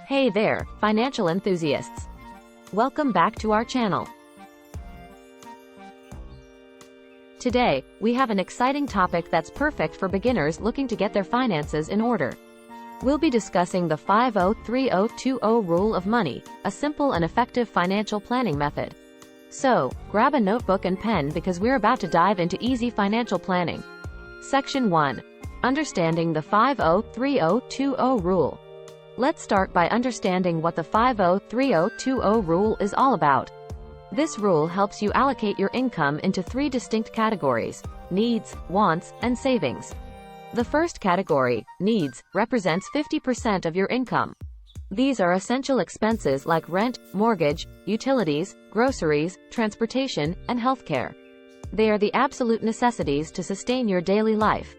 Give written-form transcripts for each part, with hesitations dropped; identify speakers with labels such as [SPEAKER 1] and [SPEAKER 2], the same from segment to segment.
[SPEAKER 1] Hey there, financial enthusiasts. Welcome back to our channel. Today, we have an exciting topic that's perfect for beginners looking to get their finances in order. We'll be discussing the 50-30-20 rule of money, a simple and effective financial planning method. So, grab a notebook and pen because we're about to dive into easy financial planning. Section 1. Understanding the 50-30-20 rule. Let's start by understanding what the 50-30-20 rule is all about. This rule helps you allocate your income into three distinct categories: needs, wants, and savings. The first category, needs, represents 50% of your income. These are essential expenses like rent, mortgage, utilities, groceries, transportation, and healthcare. They are the absolute necessities to sustain your daily life.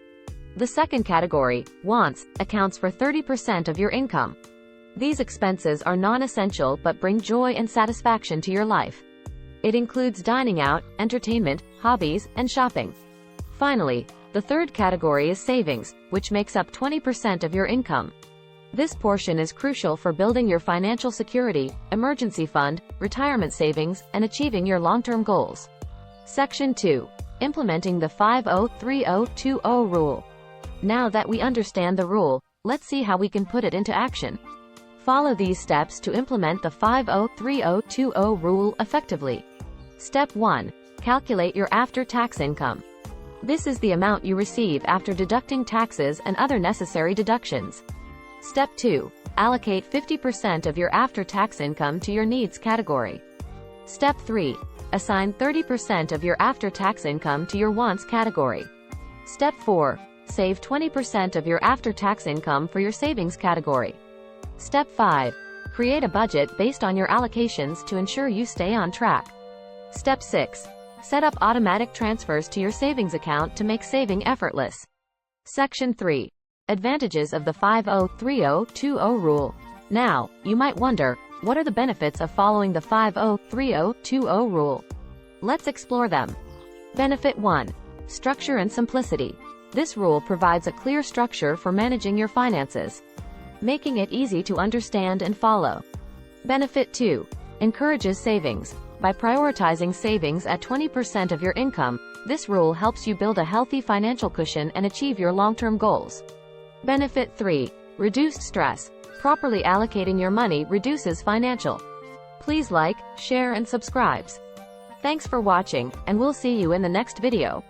[SPEAKER 1] The second category, wants, accounts for 30% of your income. These expenses are non-essential but bring joy and satisfaction to your life. It includes dining out, entertainment, hobbies, and shopping. Finally, the third category is savings, which makes up 20% of your income. This portion is crucial for building your financial security, emergency fund, retirement savings, and achieving your long-term goals. Section 2. Implementing the 50-30-20 rule. Now that we understand the rule, let's see how we can put it into action. Follow these steps to implement the 50-30-20 rule effectively. Step 1. Calculate your after-tax income. This is the amount you receive after deducting taxes and other necessary deductions. Step 2. Allocate 50% of your after-tax income to your needs category. Step 3. Assign 30% of your after-tax income to your wants category. Step 4. Save 20% of your after-tax income for your savings category. Step 5. Create a budget based on your allocations to ensure you stay on track. Step 6. Set up automatic transfers to your savings account to make saving effortless. Section 3. Advantages of the 50-30-20 rule. Now, you might wonder, what are the benefits of following the 50-30-20 rule? Let's explore them. Benefit 1. Structure and simplicity. This rule provides a clear structure for managing your finances, making it easy to understand and follow. Benefit 2. Encourages savings. By prioritizing savings at 20% of your income, this rule helps you build a healthy financial cushion and achieve your long-term goals. Benefit 3. Reduced stress. Properly allocating your money reduces financial. Please like, share, and subscribe. Thanks for watching, and we'll see you in the next video.